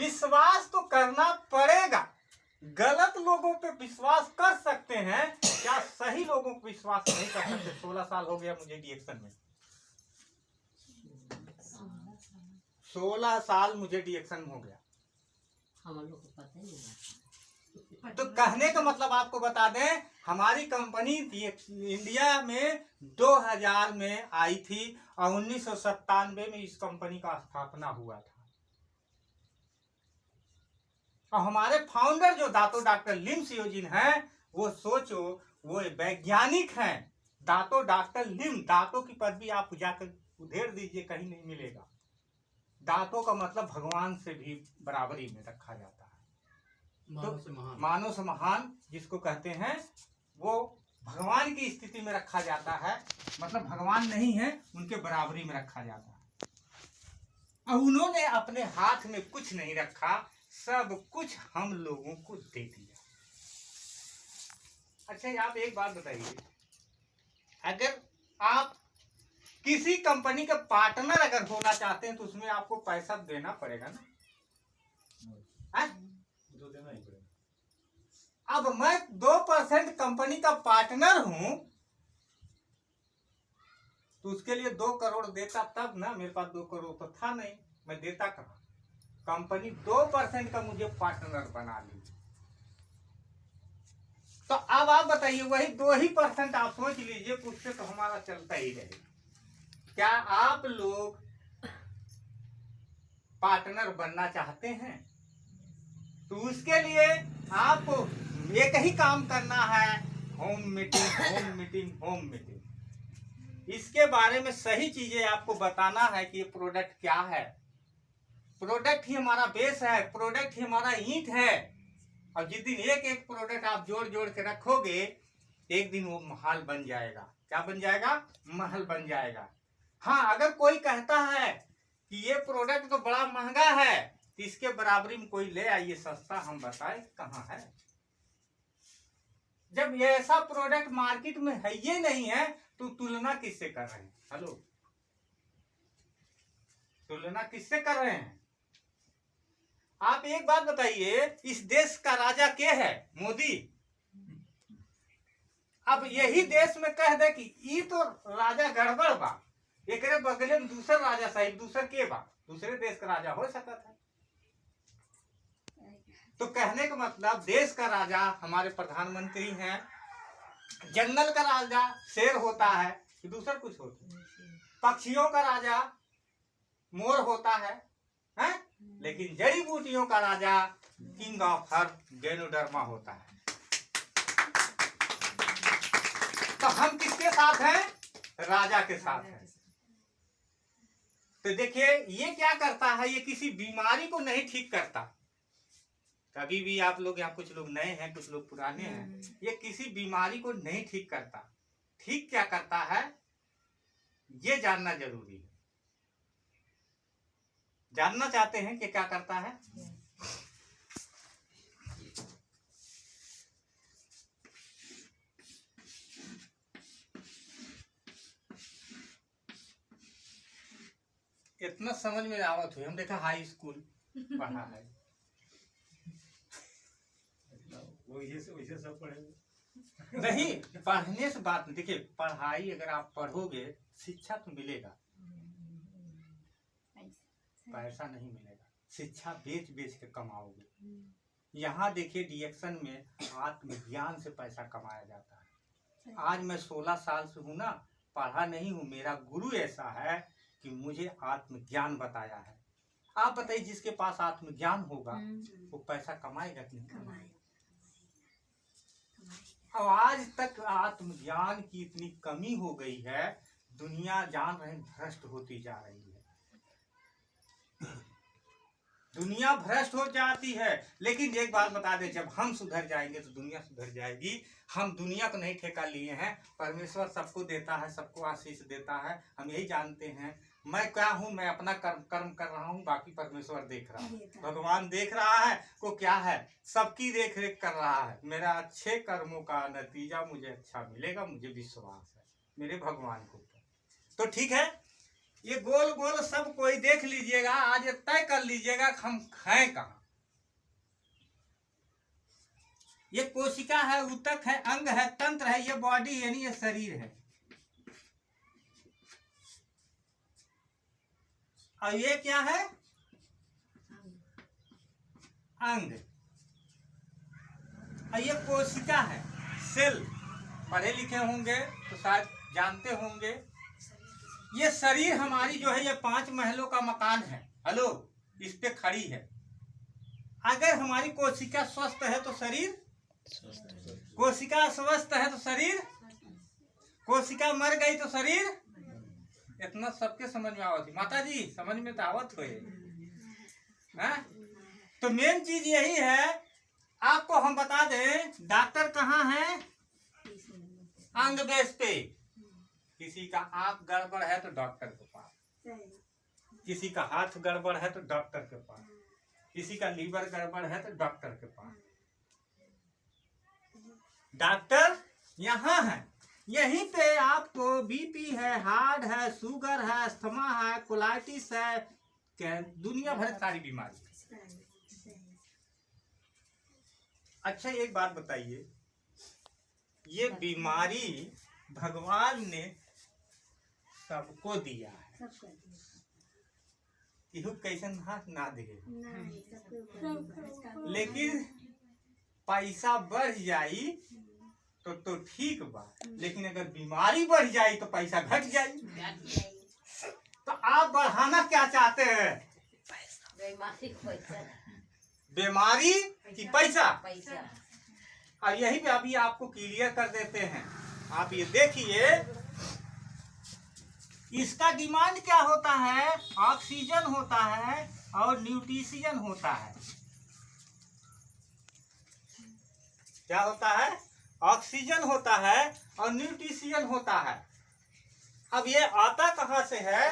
विश्वास तो करना पड़ेगा। गलत लोगों पे विश्वास कर सकते हैं, क्या सही लोगों को विश्वास नहीं कर सकते? 16 साल हो गया मुझे डीएक्शन में, 16 साल मुझे डीएक्शन हो गया। हम लोग को पता ही नहीं। तो कहने का मतलब आपको बता दें, हमारी कंपनी इंडिया में 2000 में आई थी और 1997 में इस कंपनी का स्थापना हुआ था। और हमारे फाउंडर जो दातो डॉक्टर लिम सियोजिन हैं, वो सोचो वो वैज्ञानिक हैं। दातो डॉक्टर लिम, दातो की पदवी आप जाकर उधेड़ दीजिए, कहीं नहीं मिलेगा। दातो का मतलब भगवान से भी बराबरी में रखा जाता है। तो मानव से महान जिसको कहते हैं, वो भगवान की स्थिति में रखा जाता है, मतलब भगवान नहीं है, उनके बराबरी में रखा जाता है। और उन्होंने अपने हाथ में कुछ नहीं रखा, सब कुछ हम लोगों को दे दिया। अच्छा, आप एक बात बताइए, अगर आप किसी कंपनी का पार्टनर अगर होना चाहते हैं तो उसमें आपको पैसा देना पड़ेगा ना? तो देना ही पड़ेगा। अब मैं 2% कंपनी का पार्टनर हूं, तो उसके लिए 2 करोड़ देता तब ना। मेरे पास 2 करोड़ तो था नहीं, मैं देता कहां? कंपनी 2% का मुझे पार्टनर बना ली। तो अब आप बताइए, वही 2% आप सोच लीजिए, उससे तो हमारा चलता ही रहेगा। क्या आप लोग पार्टनर बनना चाहते हैं? तो उसके लिए आपको एक ही काम करना है, home meeting, home meeting, home meeting. इसके बारे में सही चीजें आपको बताना है कि ये प्रोडक्ट क्या है। प्रोडक्ट ही हमारा बेस है, प्रोडक्ट ही हमारा ईंट है। और जिस दिन एक एक प्रोडक्ट आप जोड़ जोड़ के रखोगे, एक दिन वो महल बन जाएगा। क्या बन जाएगा? महल बन जाएगा। हाँ, अगर कोई कहता है कि ये प्रोडक्ट तो बड़ा महंगा है, तो इसके बराबरी में कोई ले आइए सस्ता, हम बताए कहाँ है। जब ये ऐसा प्रोडक्ट मार्केट में है ये नहीं है, तो तुलना किससे कर रहे हैं? हेलो, तुलना किससे कर रहे हैं? आप एक बात बताइए, इस देश का राजा क्या है? मोदी। अब यही देश में कह दे कि ये तो राजा गड़बड़ बा, एक बगले में दूसर राजा साहिब, दूसर के बा, दूसरे देश का राजा हो सकता है। तो कहने का मतलब, देश का राजा हमारे प्रधानमंत्री हैं, जंगल का राजा शेर होता है कि दूसरा कुछ होता है, पक्षियों का राजा मोर होता है, हैं? लेकिन जड़ी बूटियों का राजा किंग ऑफ हर्ब गैनोडर्मा होता है। तो हम किसके साथ हैं? राजा के साथ हैं। तो देखिए, ये क्या करता है, ये किसी बीमारी को नहीं ठीक करता। कभी भी आप लोग यहाँ, कुछ लोग नए हैं, कुछ लोग पुराने हैं, ये किसी बीमारी को नहीं ठीक करता। ठीक क्या करता है, ये जानना जरूरी है। जानना चाहते हैं कि क्या करता है? इतना समझ में आवत हुई, हम देखा हाई स्कूल पढ़ा है, वैसे सब पढ़ेंगे नहीं। पढ़ने से बात नहीं। देखिए, पढ़ाई अगर आप पढ़ोगे, शिक्षा तो मिलेगा, पैसा नहीं मिलेगा। शिक्षा बेच बेच के कमाओगे। यहाँ देखिए, डीएक्शन में आत्मज्ञान से पैसा कमाया जाता है। आज मैं 16 साल से हूँ ना, पढ़ा नहीं हूँ, मेरा गुरु ऐसा है कि मुझे आत्मज्ञान बताया है। आप बताइए, जिसके पास आत्मज्ञान होगा वो पैसा कमाएगा कि नहीं कमाएगा? अब आज तक आत्मज्ञान की इतनी कमी हो गई है, दुनिया जान रहे भ्रष्ट होती जा रही है, दुनिया भ्रष्ट हो जाती है। लेकिन एक बात बता दें, जब हम सुधर जाएंगे तो दुनिया सुधर जाएगी। हम दुनिया को नहीं ठेका लिए हैं, परमेश्वर सबको देता है, सबको आशीष देता है। हम यही जानते हैं, मैं क्या हूँ, मैं अपना कर्म कर रहा हूँ, बाकी परमेश्वर देख रहा है, भगवान देख रहा है, को क्या है, सबकी देख रेख कर रहा है। मेरा अच्छे कर्मों का नतीजा मुझे अच्छा मिलेगा, मुझे विश्वास है मेरे भगवान को। तो ठीक है, ये गोल गोल सब कोई देख लीजिएगा, आज ये तय कर लीजिएगा कि हम हैं कहाँ। ये कोशिका है, ऊतक है, अंग है, तंत्र है, ये बॉडी यानी ये शरीर है। और ये क्या है? अंग। और ये कोशिका है, सेल। पढ़े लिखे होंगे तो शायद जानते होंगे। ये शरीर हमारी जो है ये 5 महलों का मकान है। हेलो, इस पे खड़ी है। अगर हमारी कोशिका स्वस्थ है तो शरीर, कोशिका स्वस्थ है तो शरीर, कोशिका मर गई तो शरीर। इतना सबके समझ में आवत। माता जी समझ में तो आवत हो। तो मेन चीज यही है, आपको हम बता दें डॉक्टर कहाँ है? अंग बेस पे। किसी का आंख गड़बड़ है तो डॉक्टर के पास, किसी का हाथ गड़बड़ है तो डॉक्टर के पास, किसी का लीवर गड़बड़ है तो डॉक्टर के पास। डॉक्टर यहाँ है। यहीं पे आपको बीपी है, हार्ट है, शुगर है, अस्थमा है, कोलाइटिस है, दुनिया भर सारी बीमारी। अच्छा एक बात बताइए, ये बीमारी भगवान ने सबको दिया है, इहु कैसन हाथ ना दे। लेकिन पैसा बढ़ जाई तो ठीक बा, लेकिन अगर बीमारी बढ़ जाई तो पैसा घट जाई। तो आप बढ़ाना क्या चाहते हैं? बीमारी की पैसा? और यही पे अभी आपको क्लियर कर देते हैं। आप ये देखिए, इसका डिमांड क्या होता है? ऑक्सीजन होता है और न्यूट्रिशन होता है। क्या होता है? ऑक्सीजन होता है और न्यूट्रिशन होता है। अब ये आता कहाँ से है?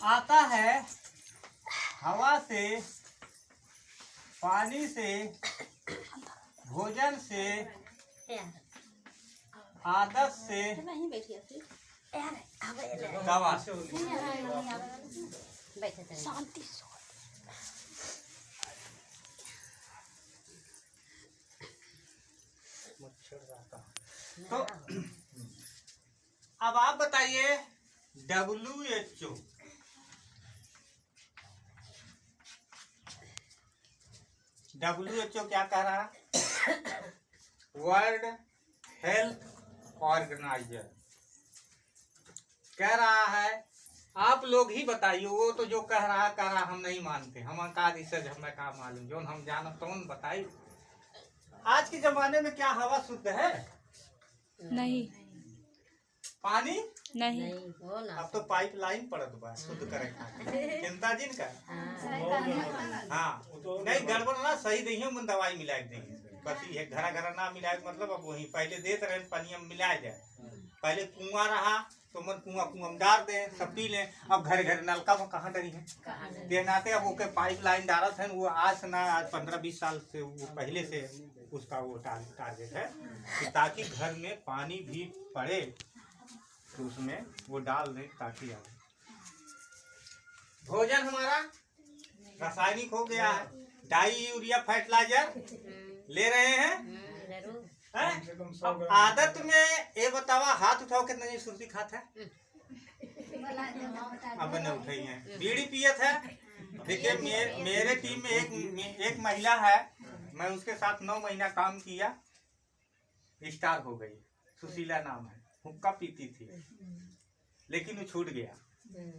आता है हवा से, पानी से, भोजन से, आदत से, दवा से। तो अब आप बताइए, WHO क्या कह रहा है? वर्ल्ड हेल्थ ऑर्गेनाइजर कह रहा है। आप लोग ही बताइए, वो तो जो कह रहा हम नहीं मानते। हम का रिसर्च हमें का मालूम, जो हम जानब तो बताइए। आज के जमाने में क्या हवा शुद्ध है? नहीं। पानी नहीं। अब तो पाइप लाइन पड़त बा शुद्ध करे खातिर। चिंता जिन का हाँ नहीं गड़बड़ ना सही दही मन दवाई मिला देंगे। बस ये घरा घरा ना मिलाए मतलब अब वही पहले देते रहे पानी में मिलाया जाए। पहले कुआं रहा तो मन कुआं डाल दे सब पी लें। अब घर घर नलका में कहाँ डरी है देनाते। अब ओके पाइप लाइन डालत है। वो आज ना आज 15-20 साल से वो पहले से उसका वो टारगेट है कि ताकि घर में पानी भी पड़े तो उसमें वो डाल दें ताकि आए। भोजन हमारा रासायनिक हो गया है। डाई यूरिया फर्टिलाइजर ले रहे हैं। अब आदत में ये बतावा हाथ उठाओ कितना जी सुर्ती खात है? अब न उठाई है। बीड़ी पियत है। देखिए मेरे टीम में एक महिला है। मैं उसके साथ 9 महीना काम किया। स्टार हो गई। सुशीला नाम है। हुक्का पीती थी लेकिन वो छूट गया।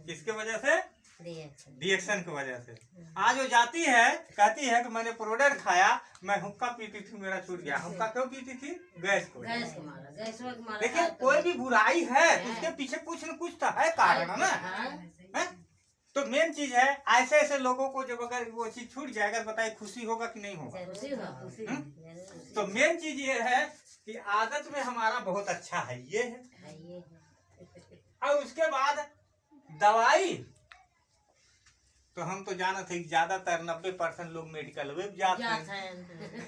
किसके वजह से? रिएक्शन की वजह से। आज वो जाती है कहती है कि मैंने प्रोडक्ट खाया, मैं हुक्का पीती थी मेरा छूट गया। हुक्का क्यों पीती थी? गैस को। देखिए कोई भी बुराई है उसके पीछे कुछ न कुछ तो है कारण ना। तो मेन चीज है ऐसे ऐसे लोगों को जब अगर वो चीज छूट जाए अगर बताइए खुशी होगा कि नहीं होगा? तो मेन चीज ये है कि आदत में हमारा बहुत अच्छा है ये है। और उसके बाद दवाई तो हम तो जाना थे कि ज्यादातर 90% लोग मेडिकल में जाते जात हैं।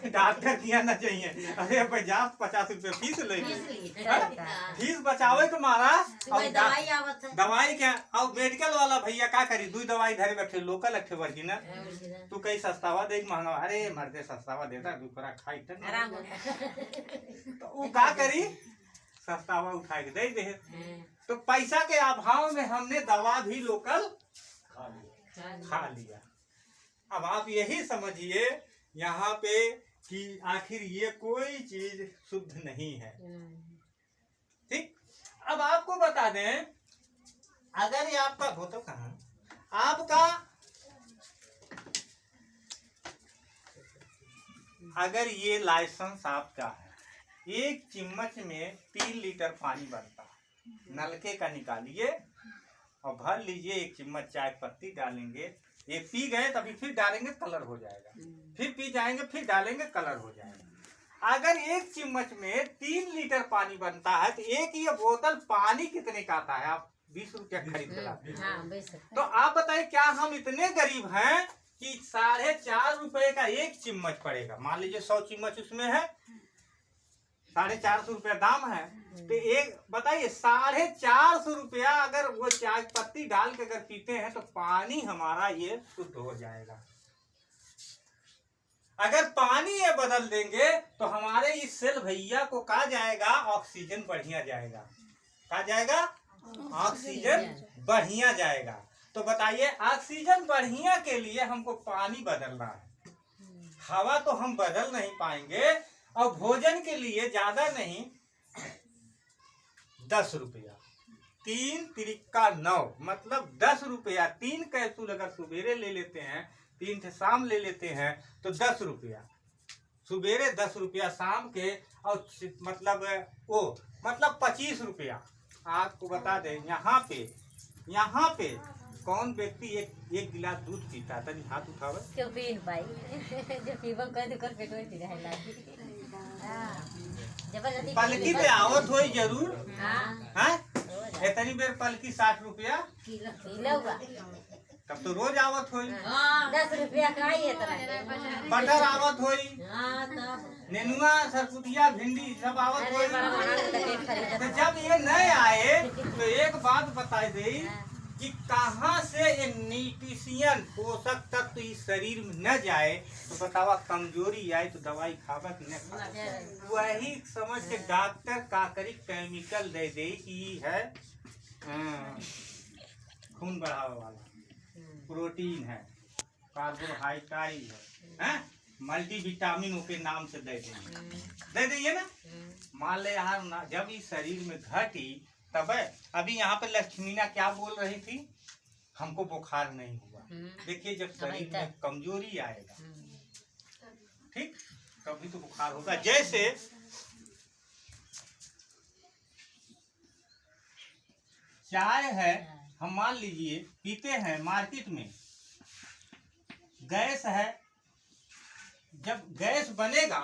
है डॉक्टर किया ना चाहिए, अरे भाई जा 50 रुपये फीस ले हाँ। फीस बचावे के मारा। वही दवाई आवत है दवाई क्या और मेडिकल वाला भैया का करी, 2 दवाई धरे बैठे लोकल अठे वर्गी ना, तू कहीं सस्तावा दे महंगा, अरे मर्दे सस्तावा देता दूसरा खाई त ना। आराम तो वो का करी, सस्तावा उठा के दे दे। तो पैसा के अभाव में हमने दवा भी लोकल खा लिया। अब आप यही समझिए यहाँ पे कि आखिर ये कोई चीज शुद्ध नहीं है। ठीक, अब आपको बता दें, अगर ये आपका बोतल कहाँ, आपका अगर ये लाइसेंस आपका है, 1 चम्मच में 3 लीटर पानी बनता है, नलके का निकालिए और भर लीजिए, 1 चम्मच चाय पत्ती डालेंगे, ये पी गए तभी फिर डालेंगे कलर हो जाएगा, फिर पी जाएंगे फिर डालेंगे कलर हो जाएगा। अगर 1 चम्मच में 3 लीटर पानी बनता है तो एक ये बोतल पानी कितने का आता है, आप 20 रुपया खरीद के लाते हैं। तो आप बताइए क्या हम इतने गरीब हैं कि 4.5 रुपए का 1 चम्मच पड़ेगा। मान लीजिए 100 चम्मच उसमें है, 450 रुपया दाम है, तो एक बताइए 450 रुपया अगर वो चाय पत्ती डाल के अगर पीते हैं तो पानी हमारा ये शुद्ध हो जाएगा। अगर पानी ये बदल देंगे तो हमारे इस सेल भैया को कहा जाएगा ऑक्सीजन बढ़िया जाएगा, कहा जाएगा ऑक्सीजन बढ़िया जाएगा। तो बताइए ऑक्सीजन बढ़िया के लिए हमको पानी बदलना है, हवा तो हम बदल नहीं पाएंगे। और भोजन के लिए ज्यादा नहीं 10 रुपया, 3 तिरिका 9 मतलब 10 रुपया, 3 कैप्सूल अगर सुबेरे ले लेते हैं, 3 थे शाम ले लेते हैं तो 10 रुपया सुबेरे, 10 रुपया शाम के, और मतलब वो मतलब 25 रुपया। आपको बता दें यहाँ पे कौन व्यक्ति एक गिलास दूध पीता है, तनी हाथ उठावे। क्यों पी नहीं पाई जो पीबो कर दे कर पेट में पी रहा है जबरदस्ती पलकी पे आवत होई जरूर, हाँ हैं इतनी बेर पलकी 60 रुपया, किलो हुआ तब तो रोज आवत होई। 10 रुपया का ही है तरह बटर आवत होई, हाँ तब नेनुआ सरकुटिया भिंडी सब आवत अरे होई। बड़ा महंगा लगे खरीद तो जब ये नहीं आए तो एक बात बता दे कि कहाँ से ये न्यूट्रिशियन पोषक तत्व इस शरीर में न जाए, तो बतावा कमजोरी आए तो दवाई खावा कि न खावा। वही समझ के डॉक्टर का करी केमिकल दे दे कि है खून बढ़ावे वाला, प्रोटीन है, कार्बोहाइड्रेट है, मल्टीविटामिन के नाम से दे देंगे ना। मान ले यार जब इस शरीर में घटी तब अभी यहाँ पे लक्ष्मीना क्या बोल रही थी, हमको बुखार नहीं हुआ। देखिए जब शरीर में कमजोरी आएगा ठीक तभी तो बुखार होगा। जैसे चाय है, हम मान लीजिए पीते हैं मार्केट में, गैस है, जब गैस बनेगा,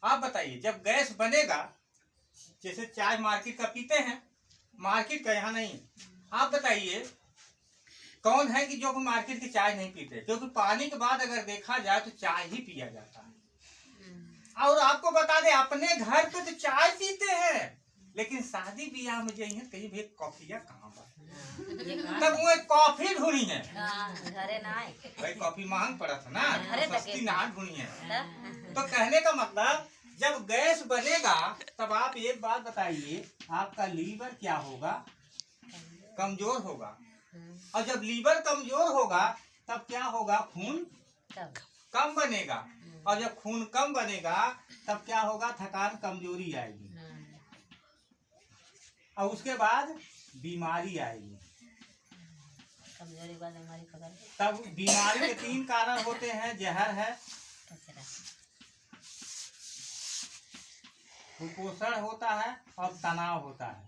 आप बताइए जब गैस बनेगा, जैसे चाय मार्केट का पीते हैं, मार्केट का यहाँ नहीं, आप बताइए कौन है कि जो मार्केट की चाय नहीं पीते, क्योंकि पानी के बाद अगर देखा जाए तो चाय ही पिया जाता है। और आपको बता दें अपने घर पे तो चाय पीते हैं, लेकिन शादी ब्याह में जाइए कहीं भी कॉफिया कहाँ पर, तब वो कॉफी ढूंढी है, घरे ना आए भाई कॉफी महंग पड़ा था ना, अरे सस्ती ना ढूंढी है। तो कहने का मतलब जब गैस बनेगा तब आप एक बात बताइए, आपका लीवर क्या होगा, कमजोर होगा। और जब लीवर कमजोर होगा तब क्या होगा, खून कम बनेगा। और जब खून कम बनेगा तब क्या होगा, थकान कमजोरी आएगी, और उसके बाद बीमारी आएगी। कमजोरी वाली हमारी खबर तब बीमारी के 3 कारण होते हैं, जहर है, कुपोषण होता है और तनाव होता है।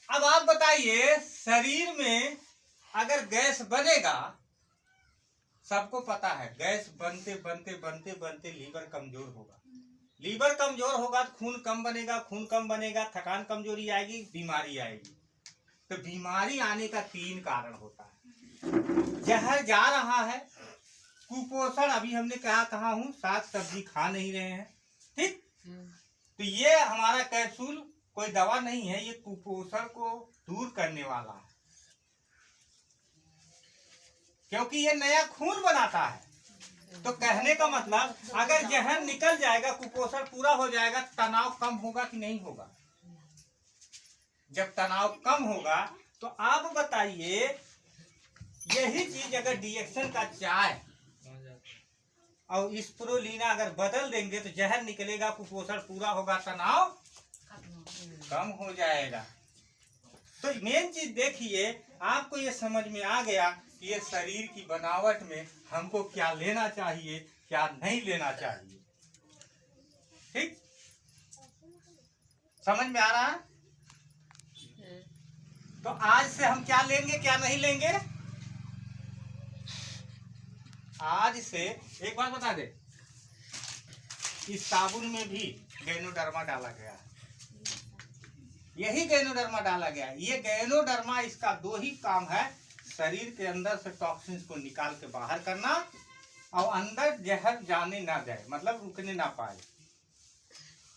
अब आप बताइए शरीर में अगर गैस बनेगा, सबको पता है गैस बनते बनते बनते बनते लीवर कमजोर होगा, लीवर कमजोर होगा तो खून कम बनेगा, खून कम बनेगा, थकान कमजोरी आएगी, बीमारी आएगी। तो बीमारी आने का 3 कारण होता है। जहर जा रहा है, कुपोषण, अभी हमने कहा हूँ साग सब्जी खा नहीं रहे हैं, ठीक। तो ये हमारा कैप्सूल कोई दवा नहीं है, ये कुपोषण को दूर करने वाला है, क्योंकि ये नया खून बनाता है। तो कहने का मतलब, अगर जहर निकल जाएगा, कुपोषण पूरा हो जाएगा, तनाव कम होगा कि नहीं होगा? जब तनाव कम होगा तो आप बताइए, यही चीज अगर डिएक्शन का चाय और स्प्रुलिना अगर बदल देंगे तो जहर निकलेगा, कुपोषण पूरा होगा, तनाव कम हो जाएगा। तो मेन चीज देखिए, आपको ये समझ में आ गया कि ये शरीर की बनावट में हमको क्या लेना चाहिए, क्या नहीं लेना चाहिए, ठीक। समझ में आ रहा है? तो आज से हम क्या लेंगे, क्या नहीं लेंगे? आज से एक बात बता दे, इस साबुन में भी गैनोडर्मा डाला गया है, यही गैनोडर्मा डाला गया है। ये गैनोडर्मा, इसका 2 ही काम है, शरीर के अंदर से टॉक्सिन्स को निकाल के बाहर करना और अंदर जहर जाने ना जाए, मतलब रुकने ना पाए।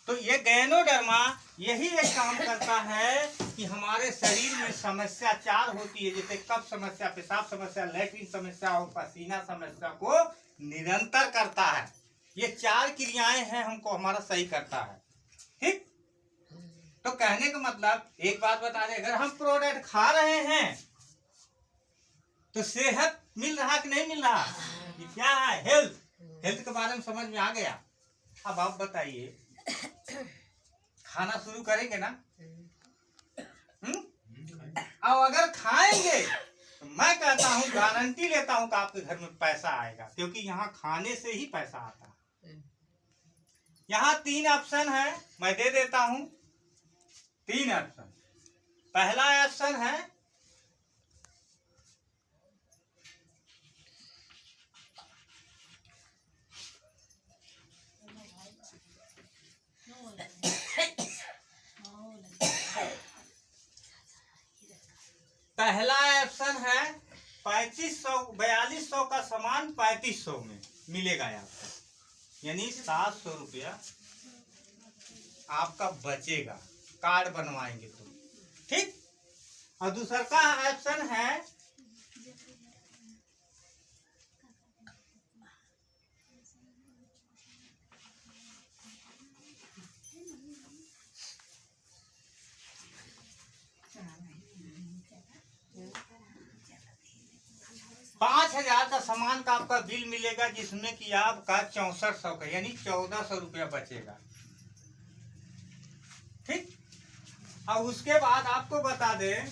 तो ये गैनोडर्मा यही एक काम करता है कि हमारे शरीर में समस्या 4 होती है, जैसे कफ समस्या, पेशाब समस्या, लैट्रिन समस्या और पसीना समस्या को निरंतर करता है। ये 4 क्रियाएं हैं, हमको हमारा सही करता है, ठीक। तो कहने का मतलब, एक बात बता दें, अगर हम प्रोडक्ट खा रहे हैं तो सेहत मिल रहा कि नहीं मिल रहा? ये क्या है? हेल्थ के बारे में समझ में आ गया। अब आप बताइए, खाना शुरू करेंगे ना? और अगर खाएंगे तो मैं कहता हूँ, गारंटी लेता हूँ कि आपके घर में पैसा आएगा, क्योंकि यहाँ खाने से ही पैसा आता है। यहाँ 3 ऑप्शन है, मैं दे देता हूँ 3 ऑप्शन। पहला ऑप्शन है पहला ऑप्शन है 4200 का सामान 3500 में मिलेगा आपको, यानी 700 रुपया आपका बचेगा, कार्ड बनवाएंगे तो, ठीक। और दूसरा का ऑप्शन है $5000 का सामान का आपका बिल मिलेगा, जिसमें कि आपका 6400 का, यानी 1400 रुपया बचेगा, ठीक। और उसके बाद आपको बता दें,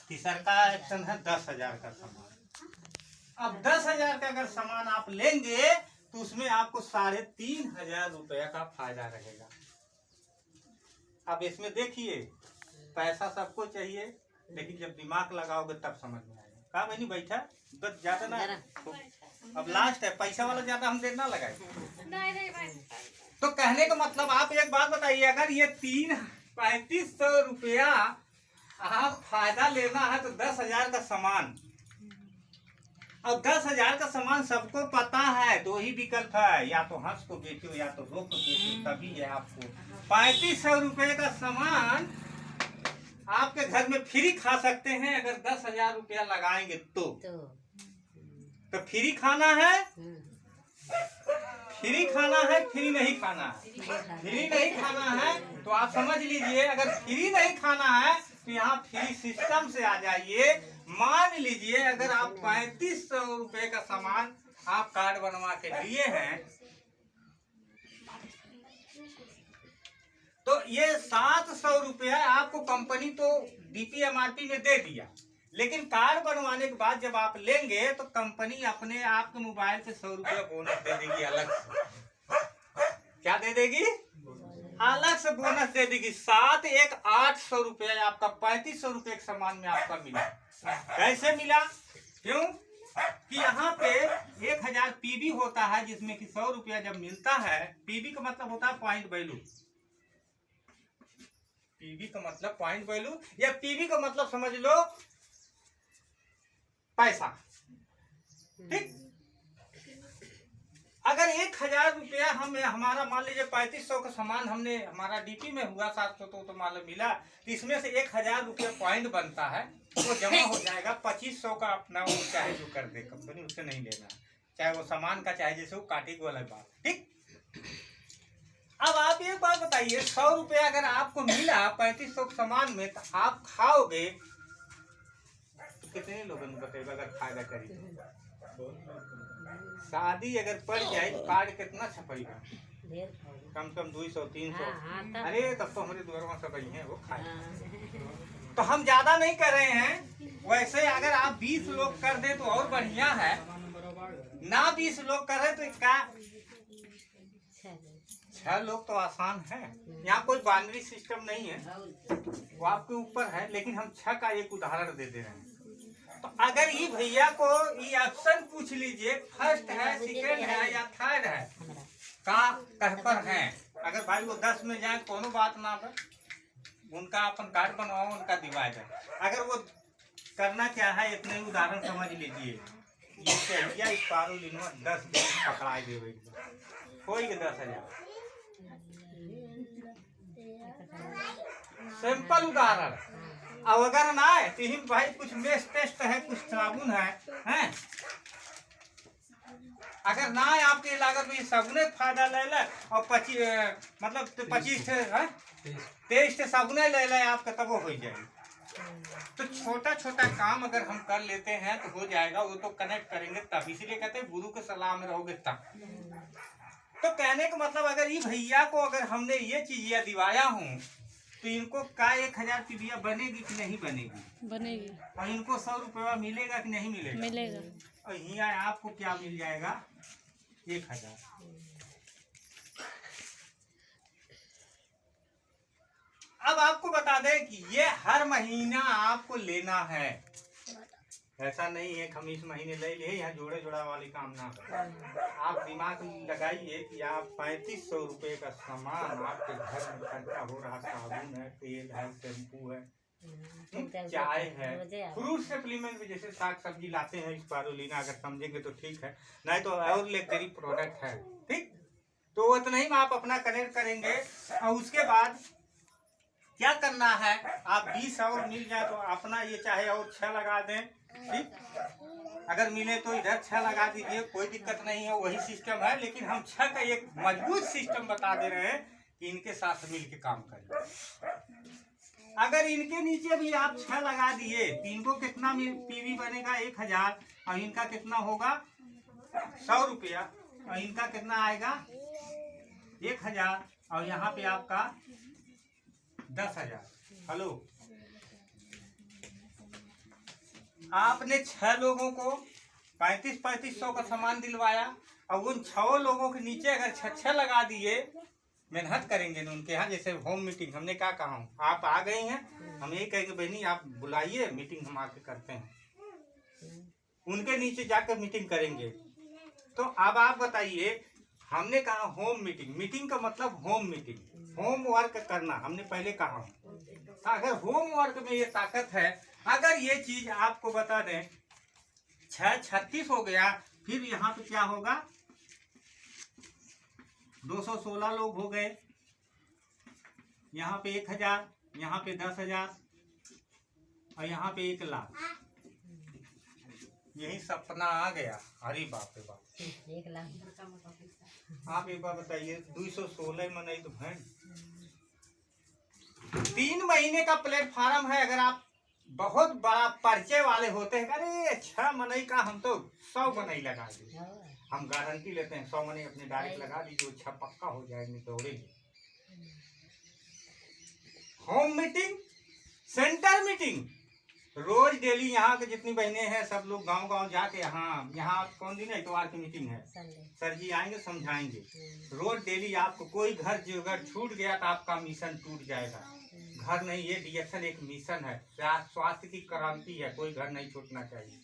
तीसरा का ऑप्शन है 10,000 का सामान। अब 10,000 का अगर सामान आप लेंगे तो उसमें आपको 3,500 रुपया का फायदा रहेगा। अब इसमें देखिए, पैसा सबको चाहिए, लेकिन जब दिमाग लगाओगे तब समझ में आएगा। कहा मैंने बैठा बस, ज्यादा ना, अब लास्ट है, पैसा वाला ज्यादा हम देर ना लगाए। तो कहने का मतलब, आप एक बात बताइए, अगर ये 3500 रुपया आप फायदा लेना है तो 10,000 का सामान, अब 10,000 का सामान सबको पता है, 2 ही विकल्प है, या तो हंस को बेचो या तो रोक को बेचो, तभी है आपको 3500 रुपये का सामान आपके घर में फ्री खा सकते हैं, अगर 10,000 रुपया लगाएंगे तो फ्री खाना है, फ्री खाना है, फ्री नहीं खाना है। फ्री नहीं खाना है तो आप समझ लीजिए, अगर फ्री नहीं खाना है तो यहाँ फ्री सिस्टम से आ जाइए। मान लीजिए अगर आप 3500 रुपये का सामान आप कार्ड बनवा के लिए हैं, तो ये 700 रुपया आपको कंपनी तो DPMRP में दे दिया, लेकिन कार्ड बनवाने के बाद जब आप लेंगे तो कंपनी अपने आपके मोबाइल पे 100 रुपया बोनस दे देगी अलग से। क्या दे देगी? अलग से बोनस दे देगी। 7 1 800 रुपया आपका 3500 रुपये के सामान में आपका मिला। कैसे मिला? क्यों? कि यहाँ पे 1000 पीबी होता है, जिसमें कि 100 रुपया जब मिलता है, पीबी का मतलब होता है पॉइंट वैल्यू। पीबी का मतलब पॉइंट वैल्यू, या पीबी का मतलब समझ लो पैसा। ठीक, अगर 1000 रुपया हम हमारा मान लीजिए 3500 का सामान हमने हमारा डीपी में हुआ 700 तो मालूम मिला, तो इसमें से 1000 रुपया पॉइंट बनता है, वो जमा हो जाएगा। 2500 का अपना वो चाहे जो कर दे कंपनी, उससे नहीं लेना, चाहे वो सामान का चाहे जैसे वो काटे को अलग बात। ठीक, अब आप एक बात बताइए, 100 रुपया अगर आपको मिला 3500 के सामान में, तो आप खाओगे तो कितने लोगों को बताएगा अगर खाएगा करिए? शादी अगर पड़ जाए तो कार्ड कितना छपेगा? कम से कम 200-300। अरे तब तो हमारे द्वार में सब है वो खाए। तो हम ज्यादा नहीं कर रहे हैं। वैसे अगर आप 20 लोग कर दे तो और बढ़िया है ना। 20 लोग कर रहे तो क्या 6 लोग तो आसान है। यहाँ कोई बाइनरी सिस्टम नहीं है, वो आपके ऊपर है। लेकिन हम 6 का एक उदाहरण दे दे रहे हैं। तो अगर ये भैया को ये ऑप्शन पूछ लीजिए, फर्स्ट है, सेकेंड है या थर्ड है, का कह पर है। अगर भाई वो 10 में जाए कोनो बात ना पर, उनका अपन कार्ड बनवाओ, उनका डिवाइडर। अगर वो करना क्या है, इतने उदाहरण समझ लीजिए। ये चाहिए इस पारुलिनवा 10 पकड़ा देवे, कोई के 10,000। सिंपल उदाहरण। अब अगर ना है तो ही भाई कुछ मेस टेस्ट है, कुछ साबुन है? अगर ना है आपके लागत में साबुने फायदा ले ले और 25 मतलब 23 साबुने ले ले आपका, तब वो हो जाएगी। तो छोटा छोटा काम अगर हम कर लेते हैं तो हो जाएगा। वो तो कनेक्ट करेंगे तब, इसीलिए कहते हैं गुरु के सलाह में रहोगे तब। तो कहने का मतलब अगर ये भैया को अगर हमने ये चीज दिवाया हूँ तो इनको का 1000 पीबिया बनेगी कि नहीं बनेगी? बनेगी। और इनको 100 रुपया मिलेगा कि नहीं मिलेगा? मिलेगा। और यहाँ आपको क्या मिल जाएगा? 1000। अब आपको बता दें कि ये हर महीना आपको लेना है। ऐसा नहीं है कि हम इस महीने ले लिए, यहाँ जोड़े जोड़ा वाली काम ना करें। आप दिमाग लगाइए कि आप 3500 रुपये का सामान आपके घर में खर्चा हो रहा, साबुन है, तेल है, शैम्पू है, चाय है, फ्रूट सप्लीमेंट भी जैसे साग सब्जी लाते हैं इस पारुलिना, अगर समझेंगे तो ठीक है, नहीं तो और लग्जरी प्रोडक्ट है। ठीक, तो उतना ही में आप अपना कनेक्ट करेंगे। और उसके बाद क्या करना है, आप 20 और मिल जाए तो अपना ये चाहे और 6 लगा दें। ठीक, अगर मिले तो इधर 6 लगा दीजिए, कोई दिक्कत नहीं है, वही सिस्टम है। लेकिन हम 6 का एक मजबूत सिस्टम बता दे रहे हैं कि इनके साथ मिल के काम करें। अगर इनके नीचे भी आप 6 लगा दिए तो इनको कितना पीवी बनेगा? 1000। और इनका कितना होगा? 100 रुपया। और इनका कितना आएगा? 1000। और यहाँ पे आपका 10,000। हेलो, आपने 6 लोगों को 3500 का सामान दिलवाया, और उन 6 लोगों के नीचे अगर 6 लगा दिए, मेहनत करेंगे ना उनके यहाँ। जैसे होम मीटिंग हमने क्या कहा हूँ, आप आ गई हैं, हम यही कहेंगे बहनी आप बुलाइए, मीटिंग हम आके करते हैं। उनके नीचे जाकर मीटिंग करेंगे। तो अब आप बताइए, हमने कहा होम मीटिंग। मीटिंग का मतलब होम मीटिंग, होम वर्क करना, हमने पहले कहा। अगर होम वर्क में ये ताकत है, अगर ये चीज आपको बता दें, 6-36 हो गया, फिर यहाँ पे क्या होगा? 216 लोग हो गए, यहाँ पे 1000, यहाँ पे 10,000 और यहाँ पे 1 लाख। यही सपना आ गया। अरे बाप रे बाप, 1 लाख। आप एक बार बताइए, 216 में नहीं तो भैन 3 महीने का प्लेटफार्म है। अगर आप बहुत बड़ा परिचय वाले होते हैं, अरे 6 मनई का हम तो 100 मनई लगा दें, हम गारंटी लेते हैं 100 मनई अपने डायरेक्ट लगा दीजिए, 6 पक्का हो जाएंगे, दौड़ेंगे। होम मीटिंग, सेंटर मीटिंग, रोज डेली यहाँ के जितनी बहनें हैं सब लोग गांव जाके, यहाँ कौन दिन है? इतवार की मीटिंग है, सर जी आएंगे समझाएंगे। रोज डेली आपको कोई घर जो अगर छूट गया तो आपका मिशन टूट जाएगा। घर नहीं, ये डीएक्शन एक मिशन है, स्वास्थ्य की क्रांति है, कोई घर नहीं छूटना चाहिए।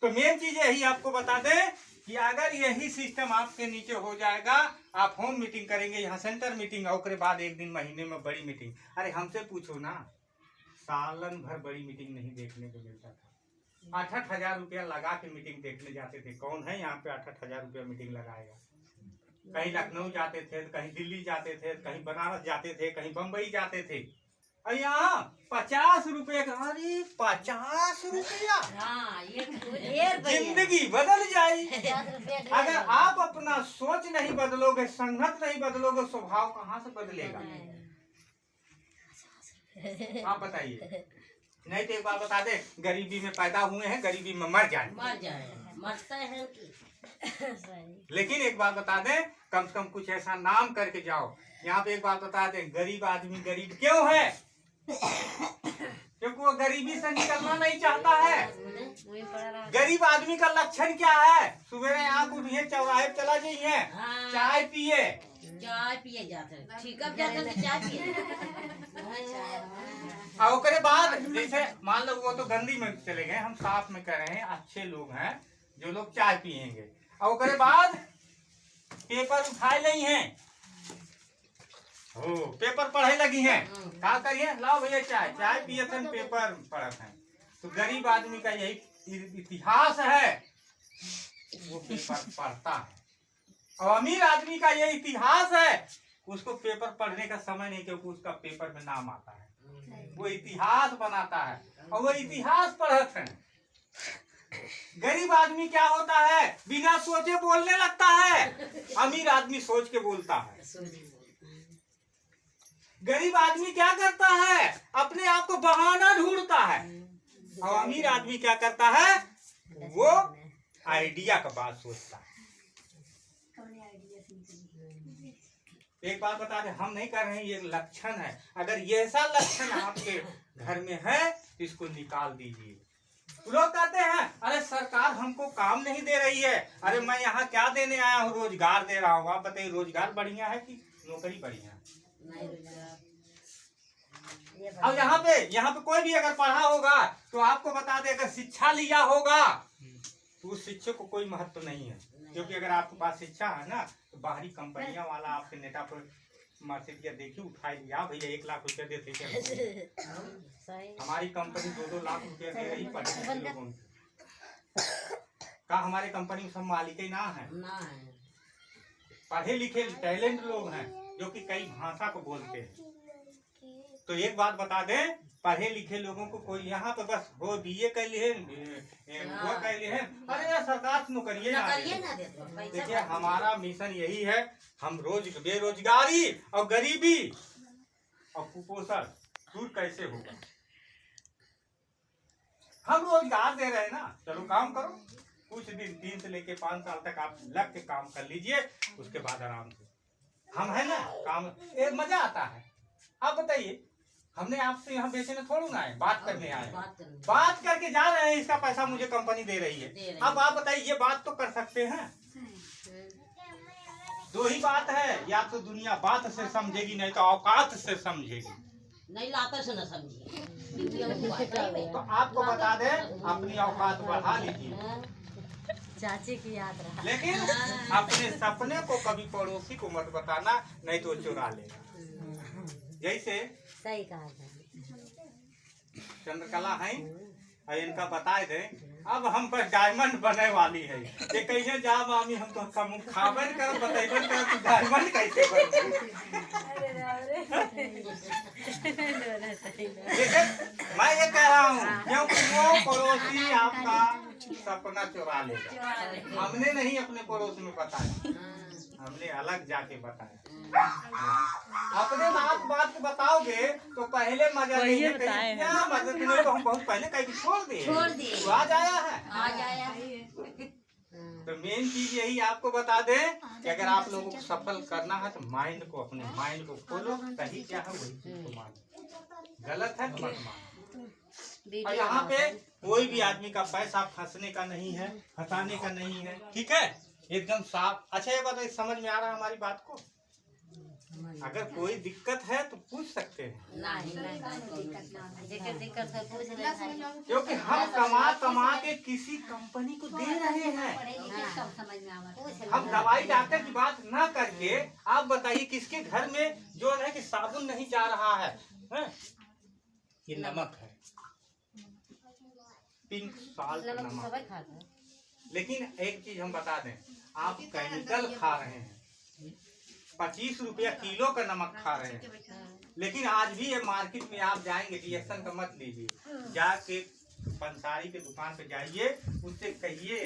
तो मेन चीज यही आपको बता दें कि अगर यही सिस्टम आपके नीचे हो जाएगा, आप होम मीटिंग करेंगे, यहाँ सेंटर मीटिंग, और उसके बाद एक दिन महीने में बड़ी मीटिंग। अरे हमसे पूछो ना, सालन भर बड़ी मीटिंग नहीं देखने को मिलता था। 8,000 रुपया लगा के मीटिंग देखने जाते थे। कौन है यहाँ पे 8,000 रुपया मीटिंग लगाएगा? कहीं लखनऊ जाते थे, कहीं दिल्ली जाते थे, कहीं बनारस जाते थे, कहीं बम्बई जाते थे, और यहाँ 50 रुपये का। अरे 50 रुपया, हाँ, ये जिंदगी बदल जाए। अगर आप अपना सोच नहीं बदलोगे, संगत नहीं बदलोगे, स्वभाव कहाँ से बदलेगा? आप बताइए। नहीं तो एक बात बता दे, गरीबी में पैदा हुए हैं, गरीबी में मर जाए, मरते हैं कि लेकिन एक बात बता दें, कम से कम कुछ ऐसा नाम करके जाओ। यहाँ पे एक बात बता दें, गरीब आदमी गरीब क्यों है? क्योंकि वो गरीबी से निकलना नहीं चाहता है। गरीब आदमी का लक्षण क्या है? सुबह आँख उठिए, चौराहे चला जाइए, चाय पिए जाते हैं, ठीक है, जाते हैं, चाय पिए। और उसके बाद जैसे मान लो वो तो गंदी में चले गए, हम साफ में कह रहे हैं, अच्छे लोग हैं जो लोग चाय पियेंगे, और उसके बाद पेपर उठाए नहीं हैं, हो पेपर पढ़े लगी हैं, क्या करिए, लाओ भैया चाय, चाय पिए थे, पेपर पढ़ते हैं। तो गरीब आदमी का यही इतिहास है, वो पेपर पढ़ता है। और अमीर आदमी का ये इतिहास है, उसको पेपर पढ़ने का समय नहीं, क्योंकि उसका पेपर में नाम आता है, वो इतिहास बनाता है, और वो इतिहास पढ़ते हैं। गरीब आदमी क्या होता है? बिना सोचे बोलने लगता है, अमीर आदमी सोच के बोलता है। गरीब आदमी क्या करता है? अपने आप को बहाना ढूंढता है, और अमीर आदमी क्या करता है? वो आइडिया का बात सोचता है। एक बात बता दें, हम नहीं कर रहे हैं, ये लक्षण है। अगर ये ऐसा लक्षण आपके घर में है तो इसको निकाल दीजिए। लोग कहते हैं, अरे सरकार हमको काम नहीं दे रही है। अरे मैं यहाँ क्या देने आया हूँ? रोजगार दे रहा हूँ। आप बताइए, रोजगार बढ़िया है कि नौकरी बढ़िया है? अब यहाँ पे कोई भी अगर पढ़ा होगा तो आपको बता दे, अगर शिक्षा लिया होगा तो उस शिक्षक को कोई महत्व नहीं है, क्योंकि अगर आपके पास शिक्षा है ना, तो बाहरी कंपनियां वाला आपके नेता पर मैसेज किया, देखिए उठाई लिया भैया, 1 लाख रुपया देते क्या? हमारी कंपनी 2-2 लाख रुपया दे रही पढ़े लोगों का। हमारे कंपनी में सब मालिक ही ना है, पढ़े लिखे टैलेंट लोग हैं जो कि कई भाषा को बोलते हैं। तो एक बात बता दें, पढ़े लिखे लोगों को कोई यहाँ पे बस हो बीए कर लिए, वो कर लिए, अरे यार सरकार नौकरी ना दे। देखिए हमारा मिशन यही है, हम बेरोजगारी और गरीबी और कुपोषण दूर कैसे होगा। हम रोजगार दे रहे हैं ना, चलो काम करो, कुछ दिन 3 से लेके 5 साल तक आप लग के काम कर लीजिए, उसके बाद आराम से। हम है ना काम, एक मजा आता है। आप बताइए, हमने आपसे यहाँ बेचने थोड़ा ना आए, बात करने आए, बात करके जा रहे हैं, इसका पैसा मुझे कंपनी दे रही है। अब आप बताइए, ये बात तो कर सकते हैं। 2 ही बात है, या तो दुनिया बात से समझेगी, नहीं तो औकात से समझेगी। नहीं लाता से न समझिए। तो आपको बता दें, अपनी औकात बढ़ा लीजिए, चाची की याद रहा। लेकिन अपने सपने को कभी पड़ोसी को मत बताना, नहीं तो चुरा लेगा। जैसे सही कहा था। चंद्रकला है, और इनका बता दे, अब हम पर डायमंड बने वाली है। ये कहीं जा मामी, हम तो खावन कर बताइबन कर कि डायमंड कैसे बने। मैं ये कह रहा हूँ, क्योंकि वो पड़ोसी आपका सपना चुरा लेगा। हमने नहीं अपने पड़ोस में बताया, हमने अलग जाके बताया। अपने बात को बताओगे तो पहले मजा नहीं, क्या मदद नहीं, तो हम बहुत पहले कहीं छोड़ दिए, तो आज आया है। तो मेन चीज यही आपको बता दें कि अगर आप लोगों को सफल करना है तो अपने माइंड को खोलो, सही क्या है वही चीज को मानो, गलत है तो मत मानो। और यहाँ पे कोई भी आदमी का पैसा फंसने का नहीं है, फंसाने का नहीं है, ठीक है, एकदम साफ। अच्छा ये बात समझ में आ रहा है हमारी बात को? अगर कोई दिक्कत है तो पूछ सकते हैं, नहीं जेकर दिक्कत है पूछ ले भाई। क्योंकि हम कमा कमा के किसी कंपनी को दे रहे हैं। पूछ ले हम दवाई डॉक्टर की बात ना करके आप बताइए किसके घर में जो है कि साबुन नहीं जा रहा है, हैं? ये नमक है, पिंक सॉल्ट नमक नमक। सब खाता है। लेकिन एक चीज हम बता दें, आप केमिकल खा रहे हैं, 25 रुपया किलो का नमक खा रहे हैं। लेकिन आज भी ये मार्केट में आप जाएंगे, रिएक्शन का मत लीजिए, जाके पंसारी के दुकान पे जाइए, उससे कहिए